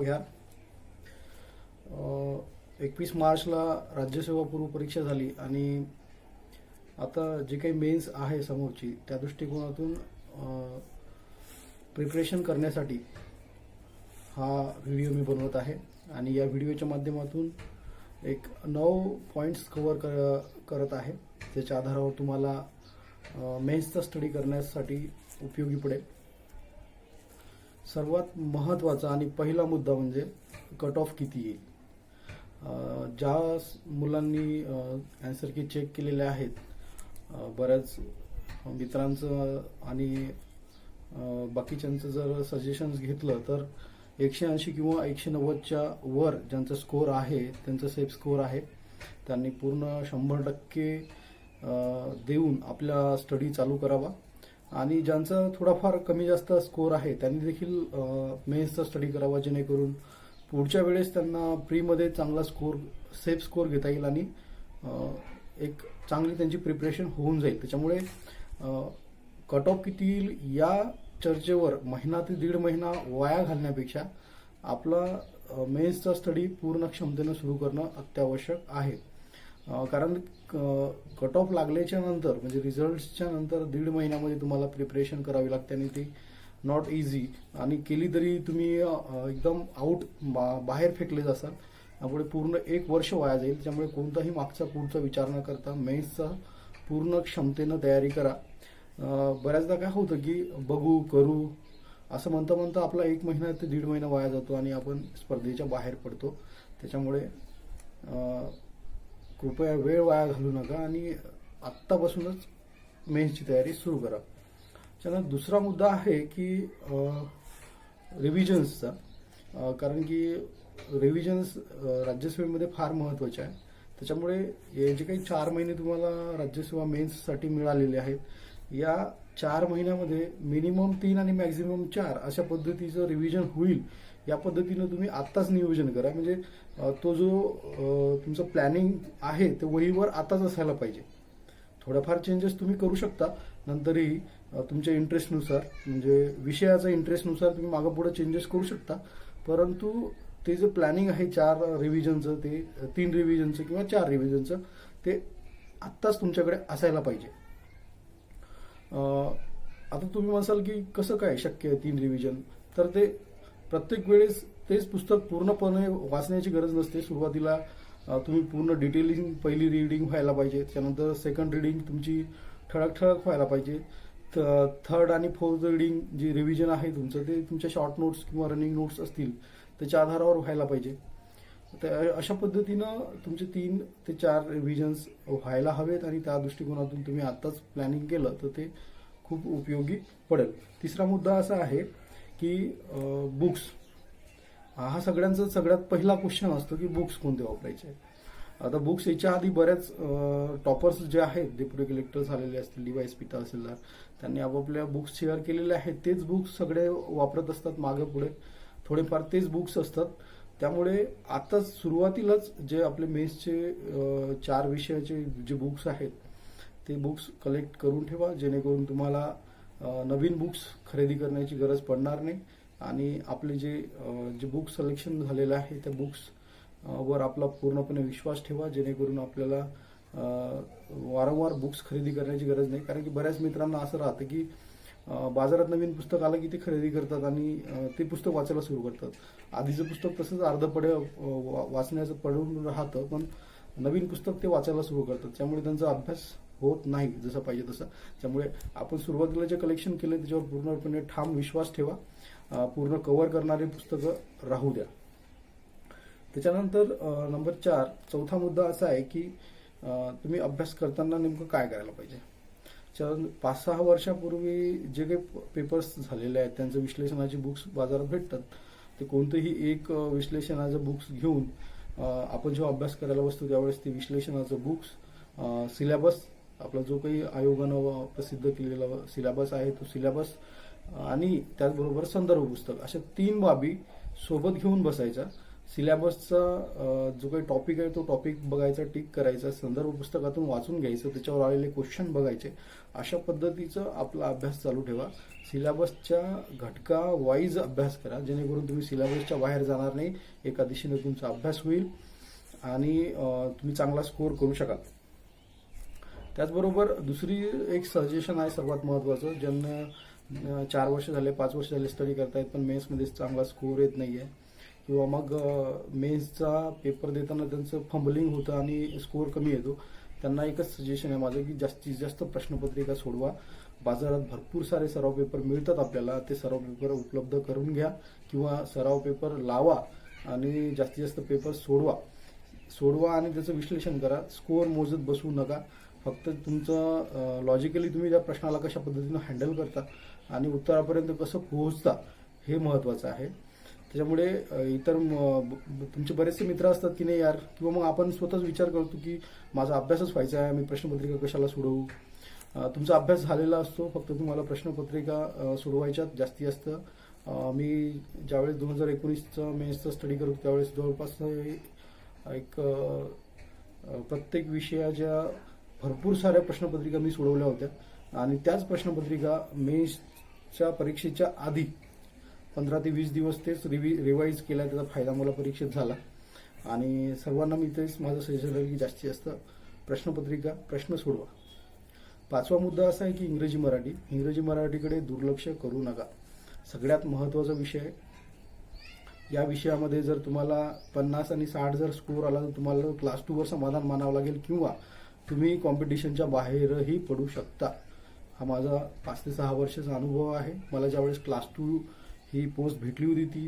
ह्या 21 मार्चला राज्यसेवा पूर्व परीक्षा झाली आणि आता जे काही मेन्स आहे समोरची त्या दृष्टिकोनातून प्रिपरेशन करण्यासाठी हा व्हिडिओ मी बनवत आहे आणि या व्हिडिओच्या माध्यमातून एक 9 पॉईंट्स कव्हर करत आहे त्याच्या आधारावर तुम्हाला मेन्सचा स्टडी करण्यासाठी उपयोगी पडेल. सर्वात महत्त्वाचा आणि पहिला मुद्दा म्हणजे कट ऑफ किती येईल. ज्या मुलांनी ॲन्सर की चेक केलेले आहेत, बऱ्याच मित्रांचं आणि बाकीच्यांचं जर सजेशन्स घेतलं तर 180 किंवा 190च्या वर ज्यांचा स्कोअर आहे, त्यांचा सेफ स्कोअर आहे, त्यांनी पूर्ण 100% देऊन आपला स्टडी चालू करावा. आणि ज्यांचा थोडाफार कमी जास्त स्कोअर आहे त्यांनी देखील मेन्सचा स्टडी करावा, जेणेकरून पुढच्या वेळेस त्यांना प्रीमध्ये चांगला स्कोअर, सेफ स्कोअर घेता येईल आणि एक चांगली त्यांची प्रिपरेशन होऊन जाईल. त्याच्यामुळे कट ऑफ किती येईल या चर्चेवर महिना ते 1.5 महिना वाया घालण्यापेक्षा आपला मेन्सचा स्टडी पूर्ण क्षमतेने सुरू करणं अत्यावश्यक आहे. कारण कट ऑफ लागल्याच्या नंतर म्हणजे रिझल्ट्सच्या नंतर 1.5 महिन्यामध्ये तुम्हाला प्रिपरेशन करावी लागते आणि ती नॉट इझी, आणि केली तरी तुम्ही एकदम आउट बाहेर फेकले जासाल. त्यामुळे पूर्ण 1 वर्ष वाया जाईल. त्यामुळे कोणताही मागचा पुढचा विचार न करता मेन्सचा पूर्ण क्षमतेनं तयारी करा. बऱ्याचदा काय होतं की बघू करू असं म्हणता म्हणता आपला 1 महिना ते 1.5 महिना वाया जातो आणि आपण स्पर्धेच्या बाहेर पडतो. त्याच्यामुळे कृपया वेळ वाया घालू नका आणि आत्तापासूनच मेन्सची तयारी सुरू करा. त्यानंतर दुसरा मुद्दा आहे की रिव्हिजन्सचा. कारण की रिव्हिजन्स राज्यसेवेमध्ये फार महत्त्वाचे आहे. त्याच्यामुळे हे जे काही 4 महिने तुम्हाला राज्यसेवा मेन्ससाठी मिळालेले आहेत, या 4 महिन्यामध्ये मिनिमम 3 आणि मॅक्झिमम 4 अशा पद्धतीचं रिव्हिजन होईल. या पद्धतीनं तुम्ही आत्ताच नियोजन करा. म्हणजे तो जो तुमचं प्लॅनिंग आहे ते वहीवर आताच असायला पाहिजे. थोडाफार चेंजेस तुम्ही करू शकता नंतरही तुमच्या इंटरेस्टनुसार, म्हणजे विषयाचा इंटरेस्टनुसार तुम्ही मागं पुढे चेंजेस करू शकता. परंतु ते जे प्लॅनिंग आहे 4 रिव्हिजनचं, ते 3 रिव्हिजनचं किंवा 4 रिव्हिजनचं, ते आत्ताच तुमच्याकडे असायला पाहिजे. आता तुम्ही म्हणाल की कसं काय शक्य आहे 3 रिव्हिजन, तर ते प्रत्येक वेळेस तेच पुस्तक पूर्णपणे वाचण्याची गरज नसते. सुरुवातीला तुम्ही पूर्ण डिटेलिंग पहिली रीडिंग व्हायला पाहिजे, त्यानंतर सेकंड रीडिंग तुमची ठळक व्हायला पाहिजे, थर्ड आणि फोर्थ रीडिंग जी रिव्हिजन आहे तुमचं ते तुमच्या शॉर्ट नोट्स किंवा रनिंग नोट्स असतील त्याच्या आधारावर व्हायला पाहिजे. तर अशा पद्धतीनं तुमचे 3 ते 4 रिव्हिजन्स व्हायला हवेत आणि त्या दृष्टिकोनातून तुम्ही आत्ताच प्लॅनिंग केलं तर ते खूप उपयोगी पडेल. तिसरा मुद्दा असा आहे की बुक्स. हा सगळ्यात पहिला क्वेश्चन असतो की बुक्स कोणते वापरायचे. आता बुक्स याच्या आधी बऱ्याच टॉपर्स जे आहेत, डेप्युटी कलेक्टर झालेले असतील, DYSP तहसीलदार, त्यांनी आपापल्या बुक्स शेअर केलेले आहेत. तेच बुक्स सगळे वापरत असतात, मागे पुढे थोडेफार तेच बुक्स असतात. त्यामुळे आताच सुरुवातीलाच जे आपले मेन्सचे 4 विषयाचे जे बुक्स आहेत ते बुक्स कलेक्ट करून ठेवा, जेणेकरून तुम्हाला नवीन बुक्स खरेदी करण्याची गरज पडणार नाही. आणि आपले जे बुक सिलेक्शन झालेलं आहे त्या बुक्स वर आपला पूर्णपणे विश्वास ठेवा, जेणेकरून आपल्याला वारंवार बुक्स खरेदी करण्याची गरज नाही. कारण की बऱ्याच मित्रांना असं राहतं की बाजारात नवीन पुस्तक आलं की ते खरेदी करतात आणि ते पुस्तक वाचायला सुरू करतात. आधीचं पुस्तक तसंच अर्धपडे वाचण्याचं पडून राहतं, पण नवीन पुस्तक ते वाचायला सुरू करतात. त्यामुळे त्यांचा अभ्यास होत नाही जसं पाहिजे तसं. त्यामुळे आपण सुरुवातीला जे कलेक्शन केलं त्याच्यावर पूर्णपणे ठाम विश्वास ठेवा. पूर्ण कव्हर करणारे पुस्तकं राहू द्या. त्याच्यानंतर नंबर 4, चौथा मुद्दा असा आहे की तुम्ही अभ्यास करताना नेमकं काय करायला पाहिजे. 5-6 वर्षापूर्वी जे काही पेपर्स झालेले आहेत त्यांचं विश्लेषणाची बुक्स बाजारात भेटतात. ते कोणतेही एक विश्लेषणाचं बुक्स घेऊन आपण जेव्हा अभ्यास करायला बसतो त्यावेळेस ते विश्लेषणाचं बुक्स, सिलेबस, आपला जो काही आयोगानं प्रसिद्ध केलेला सिलेबस आहे तो सिलेबस आणि त्याचबरोबर संदर्भ पुस्तक, अशा 3 बाबी सोबत घेऊन बसायच्या. सिलेबसचा जो काही टॉपिक आहे तो टॉपिक बघायचा, टिक करायचा, संदर्भ पुस्तकातून वाचून घ्यायचं, त्याच्यावर आलेले क्वेश्चन बघायचे. अशा पद्धतीचं आपला अभ्यास चालू ठेवा. सिलेबसच्या घटका वाईज अभ्यास करा, जेणेकरून तुम्ही सिलेबसच्या बाहेर जाणार नाही, एका दिशेने तुमचा अभ्यास होईल आणि तुम्ही चांगला स्कोअर करू शकाल. त्याचबरोबर दुसरी एक सजेशन आहे सर्वात महत्त्वाचं, ज्यांना 4 वर्ष झाले, 5 वर्ष झाले स्टडी करतायत पण मेन्समध्ये चांगला स्कोअर येत नाहीये, किंवा मग मेन्सचा पेपर देताना त्यांचं फंबलिंग होतं आणि स्कोअर कमी येतो. त्यांना एकच सजेशन आहे माझं की जास्तीत जास्त प्रश्नपत्रिका सोडवा. बाजारात भरपूर सारे सराव पेपर मिळतात आपल्याला, ते सराव पेपर उपलब्ध करून घ्या किंवा सराव पेपर लावा आणि जास्तीत जास्त पेपर सोडवा आणि त्याचं विश्लेषण करा. स्कोअर मोजत बसू नका. फक्त तुमचं लॉजिकली तुम्ही त्या प्रश्नाला कशा पद्धतीनं हँडल करता आणि उत्तरापर्यंत कसं पोहोचता हे महत्त्वाचं आहे. त्याच्यामुळे इतर तुमचे बरेचसे मित्र असतात की नाही यार, किंवा मग आपण स्वतःच विचार करतो की माझा अभ्यासच व्हायचा आहे, मी प्रश्नपत्रिका कशाला सोडवू. तुमचा अभ्यास झालेला असतो, फक्त तुम्हाला प्रश्नपत्रिका सोडवायच्यात जास्तीत जास्त. मी ज्यावेळेस 2019चं मेन्सचं स्टडी करतो त्यावेळेस जवळपास एक प्रत्येक विषयाच्या भरपूर साऱ्या प्रश्नपत्रिका मी सोडवल्या होत्या आणि त्याच प्रश्नपत्रिका मेन्सच्या परीक्षेच्या आधी 15 ते 20 दिवस तेच रिवाईज केला. त्याचा फायदा मला परीक्षेत झाला आणि सर्वांना मी तेच माझं सजेशन आहे की जास्तीत जास्त प्रश्न सोडवा. 5वा मुद्दा असा आहे की इंग्रजी मराठीकडे दुर्लक्ष करू नका. सगळ्यात महत्त्वाचा विषय आहे. या विषयामध्ये जर तुम्हाला 50 आणि 60 जर स्कोअर आला तर तुम्हाला क्लास 2 वर समाधान मानावं लागेल किंवा तुम्ही कॉम्पिटिशनच्या बाहेरही पडू शकता. हा माझा 5 ते 6 वर्षाचा अनुभव आहे. मला ज्यावेळेस क्लास 2 ही पोस्ट भेटली होती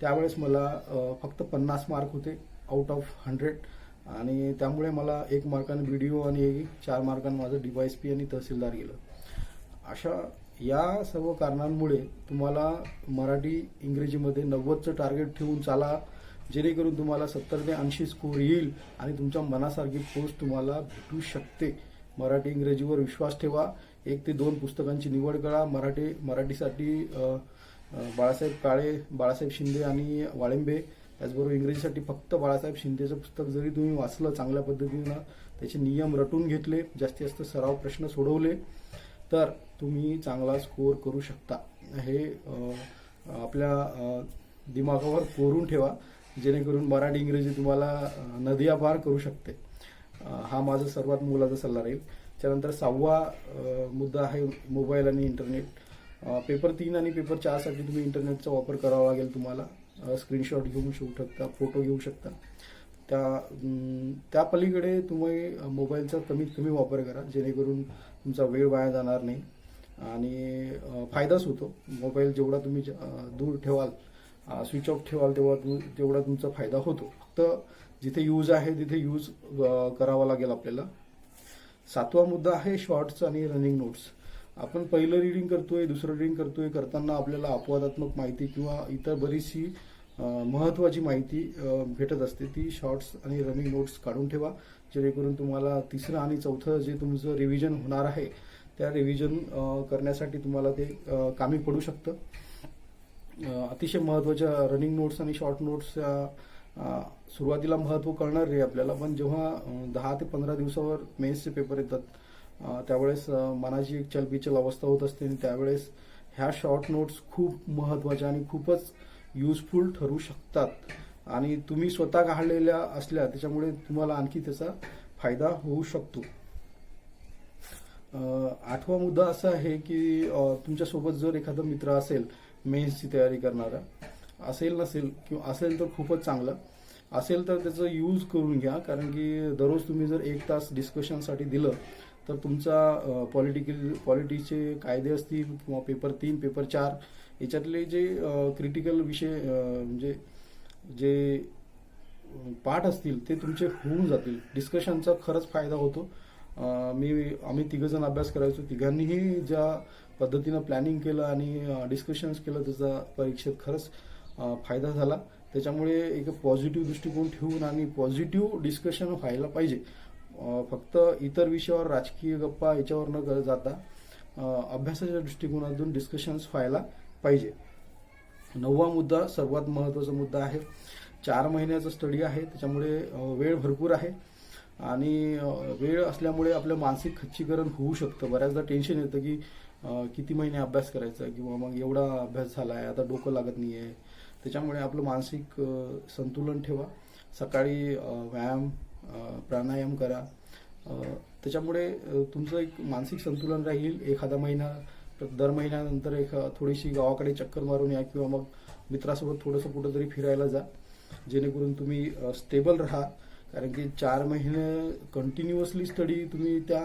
त्यावेळेस मला फक्त 50 मार्क होते आउट ऑफ 100 आणि त्यामुळे मला 1 मार्काने BDO आणि 4 मार्काने माझं DYSP आणि तहसीलदार गेलं. अशा या सर्व कारणांमुळे तुम्हाला मराठी इंग्रजीमध्ये 90चं टार्गेट ठेवून चाला, जेणेकरून तुम्हाला 70 ते 80 स्कोअर येईल आणि तुमच्या मनासारखी पोस्ट तुम्हाला भेटू शकते. मराठी इंग्रजीवर विश्वास ठेवा. 1 ते 2 पुस्तकांची निवड करा. मराठीसाठी बाळासाहेब काळे, बाळासाहेब शिंदे आणि वाळिंबे. त्याचबरोबर इंग्रजीसाठी फक्त बाळासाहेब शिंदेचं पुस्तक जरी तुम्ही वाचलं चांगल्या पद्धतीनं, त्याचे नियम रटून घेतले, जास्तीत जास्त सराव प्रश्न सोडवले तर तुम्ही चांगला स्कोअर करू शकता. हे आपल्या दिमागावर कोरून ठेवा, जेणेकरून मराठी इंग्रजी तुम्हाला नदिया पार करू शकते. हा माझा सर्वात मोलाचा सल्ला राहील. त्यानंतर 6वा मुद्दा आहे मोबाईल आणि इंटरनेट. पेपर 3 आणि पेपर 4 साठी तुम्ही इंटरनेटचा वापर करावा लागेल. तुम्हाला स्क्रीनशॉट घेऊन शकता, फोटो घेऊ शकता. त्या पलीकडे तुम्ही मोबाईलचा कमीत कमी वापर करा, जेणेकरून तुमचा वेळ वाया जाणार नाही आणि फायदाच होतो. मोबाईल जेवढा तुम्ही दूर ठेवाल, स्विच ऑफ ठेवाल, तेवढा तुमचा फायदा होतो. फक्त जिथे यूज आहे तिथे यूज करावा लागेल आपल्याला. 7वा मुद्दा आहे शॉर्ट्स आणि रनिंग नोट्स. आपण पहिलं रीडिंग करतोय, दुसरं रीडिंग करताना आपल्याला अपवादात्मक माहिती किंवा इतर बरीचशी महत्त्वाची माहिती भेटत असते. ती शॉर्ट्स आणि रनिंग नोट्स काढून ठेवा, जेणेकरून तुम्हाला 3रं आणि 4थं जे तुमचं रिव्हिजन होणार आहे त्या रिव्हिजन करण्यासाठी तुम्हाला ते कामी पडू शकतं. अतिशय महत्त्वाच्या रनिंग नोट्स आणि शॉर्ट नोट्स सुरुवातीला महत्त्व कळणार नाही आपल्याला, पण जेव्हा 10 ते 15 दिवसावर मेन्सचे पेपर येतात त्यावेळेस मनाची एक चलबिचल अवस्था होत असते आणि त्यावेळेस ह्या शॉर्ट नोट्स खूप महत्त्वाच्या आणि खूपच युजफुल ठरू शकतात आणि तुम्ही स्वतः काढलेल्या असल्या त्याच्यामुळे तुम्हाला आणखी त्याचा फायदा होऊ शकतो. 8वा मुद्दा असा आहे की तुमच्यासोबत जर एखादा मित्र असेल मेन्सची तयारी करणारा, असेल तर खूपच चांगलं. असेल तर त्याचं यूज करून घ्या, कारण की दररोज तुम्ही जर 1 तास डिस्कशनसाठी दिलं तर तुमचा पॉलिटिक्सचे कायदे असतील किंवा पेपर 3, पेपर 4 याच्यातले जे क्रिटिकल विषय म्हणजे जे पाठ असतील ते तुमचे होऊन जातील. डिस्कशनचा खरंच फायदा होतो. आम्ही 3 जण अभ्यास करायचो, तिघांनीही ज्या पद्धतीनं प्लॅनिंग केलं आणि डिस्कशन्स केलं त्याचा परीक्षेत खरंच फायदा झाला. त्याच्यामुळे एक पॉझिटिव्ह दृष्टिकोन ठेवून आणि पॉझिटिव्ह डिस्कशन व्हायला पाहिजे. फक्त इतर विषयावर राजकीय गप्पा याच्यावर न जाता अभ्यासाच्या दृष्टिकोनातून डिस्कशन्स व्हायला पाहिजे. 9वा मुद्दा सर्वात महत्त्वाचा मुद्दा आहे. 4 महिन्याचा स्टडी आहे, त्याच्यामुळे वेळ भरपूर आहे आणि वेळ असल्यामुळे आपलं मानसिक खच्चीकरण होऊ शकतं. बऱ्याचदा टेन्शन येतं की किती महिने अभ्यास करायचा किंवा मग एवढा अभ्यास झाला आहे, आता डोकं लागत नाही आहे. त्याच्यामुळे आपलं मानसिक संतुलन ठेवा. सकाळी व्यायाम, प्राणायाम करा. त्याच्यामुळे तुमचं एक मानसिक संतुलन राहील. एखादा महिना, दर महिन्यानंतर थोडीशी गावाकडे चक्कर मारून या किंवा मग मित्रासोबत थोडंसं कुठंतरी फिरायला जा, जेणेकरून तुम्ही स्टेबल राहा. कारण की 4 महिने कंटिन्युअसली स्टडी तुम्ही त्या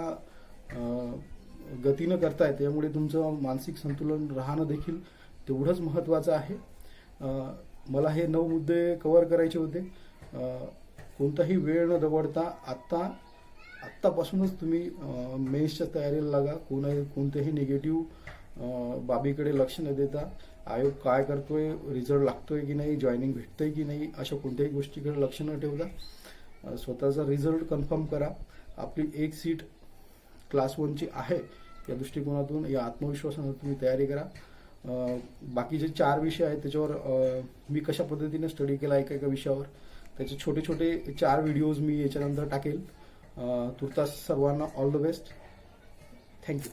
गतीनं करताय, त्यामुळे तुमचं मानसिक संतुलन राहणं देखील तेवढंच महत्त्वाचं आहे. मला हे 9 मुद्दे कव्हर करायचे होते. कोणताही वेळ न दवडता आत्तापासूनच तुम्ही मेन्सच्या तयारीला लागा. कोणत्याही निगेटिव्ह बाबीकडे लक्ष न देता आयोग काय करतोय, रिझल्ट लागतोय की नाही, जॉईनिंग भेटतंय की नाही, अशा कोणत्याही गोष्टीकडे लक्ष न ठेवता स्वतःचा रिझल्ट कन्फर्म करा. आपली एक सीट क्लास 1ची आहे, या दृष्टिकोनातून, या आत्मविश्वासाने तुम्ही तयारी करा. बाकीचे 4 विषय आहेत त्याच्यावर मी कशा पद्धतीने स्टडी केला एका विषयावर, त्याचे छोटे छोटे 4 व्हिडिओज मी याच्यानंतर टाकेल. तुर्तास सर्वांना ऑल द बेस्ट. थँक्यू.